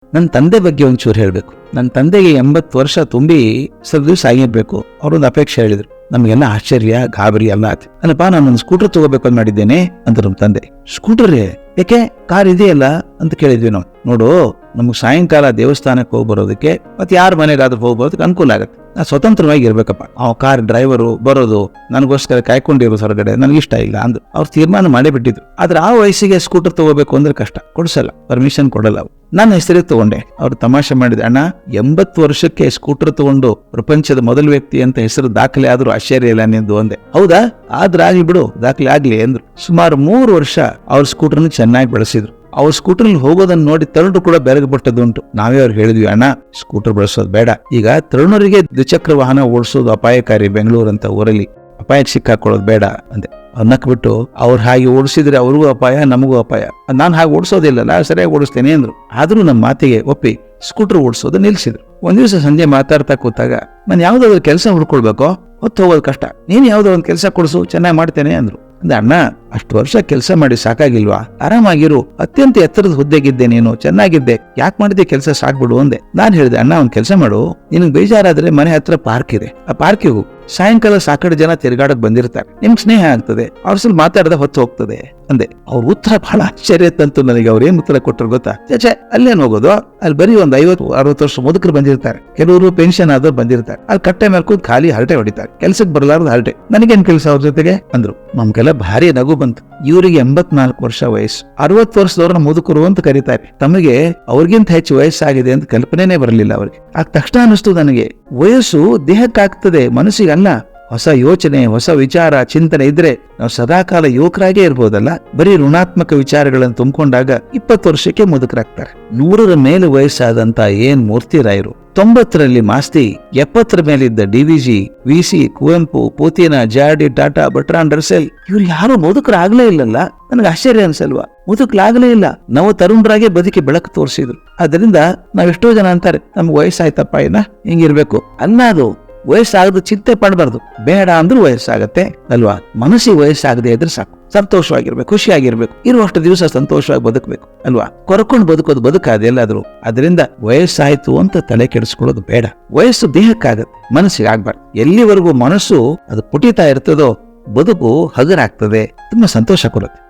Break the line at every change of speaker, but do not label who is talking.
ನನ್ನ ತಂದೆ ಬಗ್ಗೆ ಒಂಚೂರು ಹೇಳ್ಬೇಕು. ನನ್ನ ತಂದೆಗೆ 80 ವರ್ಷ ತುಂಬಿ ಸ್ವಲ್ಪ ದಿವಸ ಆಗಿರ್ಬೇಕು. ಅವರೊಂದು ಅಪೇಕ್ಷೆ ಹೇಳಿದ್ರು. ನಮ್ಗೆಲ್ಲ ಆಶ್ಚರ್ಯ, ಗಾಬರಿ ಎಲ್ಲ ಆಯ್ತು. ಅಲ್ಲಪ್ಪ, ನಾನೊಂದು ಸ್ಕೂಟರ್ ತಗೋಬೇಕು ಅಂತ ಮಾಡಿದ್ದೇನೆ ಅಂತ ನಮ್ಮ ತಂದೆ. ಸ್ಕೂಟರ್ ಯಾಕೆ, ಕಾರ್ ಇದೆಯಲ್ಲ ಅಂತ ಕೇಳಿದ್ವಿ ನಾವು. ನೋಡು, ನಮ್ಗೆ ಸಾಯಂಕಾಲ ದೇವಸ್ಥಾನಕ್ಕೆ ಹೋಗಿ ಬರೋದಕ್ಕೆ ಮತ್ತೆ ಯಾರ ಮನೆಗಾದ್ರೂ ಹೋಗಿ ಬರೋದಕ್ಕೆ ಅನುಕೂಲ ಆಗುತ್ತೆ. ನಾ ಸ್ವತಂತ್ರವಾಗಿ ಇರ್ಬೇಕಪ್ಪ. ಅವ್ ಕಾರ್ ಡ್ರೈವರು ಬರೋದು ನನಗೋಸ್ಕರ ಕಾಯ್ಕೊಂಡಿರೋ ಹೊರಗಡೆ ನನಗಿಷ್ಟ ಇಲ್ಲ ಅಂದ್ರು. ಅವ್ರು ತೀರ್ಮಾನ ಮಾಡೇ ಬಿಟ್ಟಿದ್ರು. ಆದ್ರೆ ಆ ವಯಸ್ಸಿಗೆ ಸ್ಕೂಟರ್ ತಗೋಬೇಕು ಅಂದ್ರೆ ಕಷ್ಟ, ಕೊಡ್ಸಲ್ಲ, ಪರ್ಮಿಷನ್ ಕೊಡಲ್ಲ. ಅವ್ರು ನನ್ನ ಹೆಸರಿಗೆ ತಗೊಂಡೆ. ಅವ್ರು ತಮಾಷೆ ಮಾಡಿದೆ, ಅಣ್ಣ 80 ವರ್ಷಕ್ಕೆ ಸ್ಕೂಟರ್ ತಗೊಂಡು ಪ್ರಪಂಚದ ಮೊದಲ ವ್ಯಕ್ತಿ ಅಂತ ಹೆಸರು ದಾಖಲೆ ಆದ್ರೂ ಆಶ್ಚರ್ಯ ಇಲ್ಲ ನಿಂದು ಅಂದೆ. ಹೌದಾ, ಆದ್ರೆ ಆಗ್ಲಿ ಬಿಡು, ದಾಖಲೆ ಆಗ್ಲಿ ಅಂದ್ರು. ಸುಮಾರು 3 ವರ್ಷ ಅವ್ರ ಸ್ಕೂಟರ್ನ ಚೆನ್ನಾಗಿ ಬೆಳೆಸಿದ್ರು. ಅವ್ರ ಸ್ಕೂಟರ್ ಹೋಗೋದನ್ನ ನೋಡಿ ತರುಣರು ಕೂಡ ಬೆರಗಪಟ್ಟದುಂಟು. ನಾವೇ ಅವ್ರು ಹೇಳಿದ್ವಿ, ಅಣ್ಣ ಸ್ಕೂಟರ್ ಬಳಸೋದು ಬೇಡ. ಈಗ ತರುಣರಿಗೆ ದ್ವಿಚಕ್ರ ವಾಹನ ಓಡಿಸೋದು ಅಪಾಯಕಾರಿ, ಬೆಂಗಳೂರು ಅಂತ ಊರಲ್ಲಿ ಅಪಾಯಕ್ಕೆ ಸಿಕ್ಕಾಕೊಳ್ಳೋದು ಬೇಡ ಅಂದೆ. ಅನ್ನಕ್ ಬಿಟ್ಟು ಅವ್ರು ಹಾಗೆ ಓಡಿಸಿದ್ರೆ ಅವ್ರಿಗೂ ಅಪಾಯ, ನಮಗೂ ಅಪಾಯ. ನಾನು ಹಾಗೆ ಓಡಿಸೋದಿಲ್ಲಲ್ಲ, ಸರಿಯಾಗಿ ಓಡಿಸ್ತೇನೆ ಅಂದ್ರು. ಆದ್ರೂ ನಮ್ಮ ಮಾತಿಗೆ ಒಪ್ಪಿ ಸ್ಕೂಟರ್ ಓಡಿಸೋದು ನಿಲ್ಸಿದ್ರು. ಒಂದ್ ದಿವಸ ಸಂಜೆ ಮಾತಾಡ್ತಾ ಕೂತಾಗ, ನಾನು ಯಾವ್ದಾದ್ರು ಕೆಲಸ ಹುಡ್ಕೊಳ್ಬೇಕೋ, ಹೊತ್ತು ಹೋಗೋದು ಕಷ್ಟ, ನೀನ್ ಯಾವ್ದೋ ಒಂದು ಕೆಲಸ ಕೊಡಿಸು, ಚೆನ್ನಾಗಿ ಮಾಡ್ತೇನೆ ಅಂದ್ರು. ಅಂದ್ರೆ ಅಣ್ಣ, ಅಷ್ಟು ವರ್ಷ ಕೆಲಸ ಮಾಡಿ ಸಾಕಾಗಿಲ್ವಾ? ಆರಾಮಾಗಿರು, ಅತ್ಯಂತ ಎತ್ತರದ ಹುದ್ದೆಗಿದ್ದೆ, ನೀನು ಚೆನ್ನಾಗಿದ್ದೆ, ಯಾಕೆ ಮಾಡಿದೆ ಕೆಲಸ, ಸಾಕ್ಬಿಡು ಅಂದೆ. ನಾನ್ ಹೇಳಿದೆ, ಅಣ್ಣ ಒಂದ್ ಕೆಲಸ ಮಾಡು, ನಿನಗೆ ಬೇಜಾರಾದ್ರೆ ಮನೆ ಹತ್ರ ಪಾರ್ಕ್ ಇದೆ, ಆ ಪಾರ್ಕಿಗೂ ಸಾಯಂಕಾಲ ಸಾಕಷ್ಟು ಜನ ತಿರುಗಾಡಕ್ ಬಂದಿರ್ತಾರೆ, ನಿಮ್ಗೆ ಸ್ನೇಹ ಆಗ್ತದೆ, ಅವ್ರ ಸ್ವಲ್ಪ ಮಾತಾಡದ ಹೊತ್ತು ಹೋಗ್ತದೆ ಅಂದೆ. ಅವ್ರ ಉತ್ತರ ಬಹಳ ಆಶ್ಚರ್ಯ ತಂತು ನನಗೆ. ಅವ್ರ ಏನ್ ಉತ್ತರ ಕೊಟ್ಟರು ಗೊತ್ತಾ? ಚೇಚೆ, ಅಲ್ಲೇನ್ ಹೋಗೋದು, ಅಲ್ಲಿ ಬರೀ ಒಂದು 50-60 ವರ್ಷ ಮುದುಕರು ಬಂದಿರ್ತಾರೆ, ಕೆಲವರು ಪೆನ್ಷನ್ ಆದವ್ರು ಬಂದಿರ್ತಾರೆ, ಅಲ್ಲಿ ಕಟ್ಟೆ ಮೇಲೆ ಕೂತ್ ಖಾಲಿ ಹರಟೆ ಹೊಡಿತಾರೆ, ಕೆಲ್ಸಕ್ಕೆ ಬರಲಾರ್ದು ಹರಟೆ, ನನಗೇನ್ ಕೆಲಸ ಅವ್ರ ಜೊತೆಗೆ ಅಂದ್ರು. ನಮ್ಗೆಲ್ಲ ಭಾರಿ ನಗು ಬಂತು. ಇವರಿಗೆ 84 ವರ್ಷ ವಯಸ್ಸು, 60 ವರ್ಷದವ್ರನ್ನ ಮುದುಕರು ಅಂತ ಕರೀತಾರೆ. ತಮಗೆ ಅವ್ರಿಗಿಂತ ಹೆಚ್ಚು ವಯಸ್ಸಾಗಿದೆ ಅಂತ ಕಲ್ಪನೆನೇ ಬರಲಿಲ್ಲ ಅವ್ರಿಗೆ. ಆಗ ತಕ್ಷಣ ಅನಿಸ್ತು ನನಗೆ, ವಯಸ್ಸು ದೇಹಕ್ಕಾಗ್ತದೆ, ಮನಸ್ಸಿಗಲ್ಲ. ಹೊಸ ಯೋಚನೆ, ಹೊಸ ವಿಚಾರ, ಚಿಂತನೆ ಇದ್ರೆ ನಾವು ಸದಾಕಾಲ ಯುವಕರಾಗೇ ಇರ್ಬೋದಲ್ಲ. ಬರೀ ಋಣಾತ್ಮಕ ವಿಚಾರಗಳನ್ನು ತುಂಬಿಕೊಂಡಾಗ 20 ವರ್ಷಕ್ಕೆ ಮುದುಕರಾಗ್ತಾರೆ. 100ರ ಮೇಲೆ ವಯಸ್ಸಾದಂತ ಏನ್ ಮೂರ್ತಿರಾಯರು, 90ರಲ್ಲಿ ಮಾಸ್ತಿ, 70ರ ಮೇಲಿದ್ದ DVG, VC, ಕುವೆಂಪು, ಪೂತಿನ, ಜಾರ್ಡಿ, ಟಾಟಾ, ಬರ್ಟ್ರಾಂಡ್ ರಸೆಲ್, ಇವ್ರು ಯಾರು ಮುದುಕರಾಗ್ಲೇ ಇಲ್ಲಲ್ಲ. ನನಗೆ ಆಶ್ಚರ್ಯ ಅನ್ಸಲ್ವಾ? ಮುದುಕಲಾಗ್ಲೇ ಇಲ್ಲ, ನಾವು ತರುಣರಾಗೆ ಬದುಕಿ ಬೆಳಕು ತೋರಿಸಿದ್ರು. ಅದರಿಂದ ನಾವೆಷ್ಟೋ ಜನ ಅಂತಾರೆ, ನಮ್ಗೆ ವಯಸ್ಸಾಯ್ತಪ್ಪ, ಏನ ಹಿಂಗಿರ್ಬೇಕು ಅನ್ನೋದು. ವಯಸ್ಸಾಗದು ಚಿಂತೆ ಪಡಬಾರ್ದು, ಬೇಡ ಅಂದ್ರೂ ವಯಸ್ಸಾಗತ್ತೆ ಅಲ್ವಾ? ಮನಸ್ಸಿಗೆ ವಯಸ್ಸಾಗದೆ ಇದ್ರೆ ಸಾಕು, ಸಂತೋಷವಾಗಿರ್ಬೇಕು, ಖುಷಿಯಾಗಿರ್ಬೇಕು, ಇರುವಷ್ಟು ದಿವಸ ಸಂತೋಷವಾಗಿ ಬದುಕಬೇಕು ಅಲ್ವಾ? ಕೊರಕೊಂಡು ಬದುಕೋದು ಬದುಕಾದೆ ಎಲ್ಲಾದ್ರೂ. ಅದರಿಂದ ವಯಸ್ಸಾಯ್ತು ಅಂತ ತಲೆ ಕೆಡಿಸ್ಕೊಳ್ಳೋದು ಬೇಡ. ವಯಸ್ಸು ದೇಹಕ್ಕಾಗತ್ತೆ, ಮನಸ್ಸಿಗೆ ಆಗ್ಬಾರ್ದು. ಎಲ್ಲಿವರೆಗೂ ಮನಸ್ಸು ಅದು ಪುಟಿತಾ ಇರ್ತದೋ ಬದುಕು ಹಗರಾಗ್ತದೆ, ತುಂಬಾ ಸಂತೋಷ ಕೊಡುತ್ತೆ.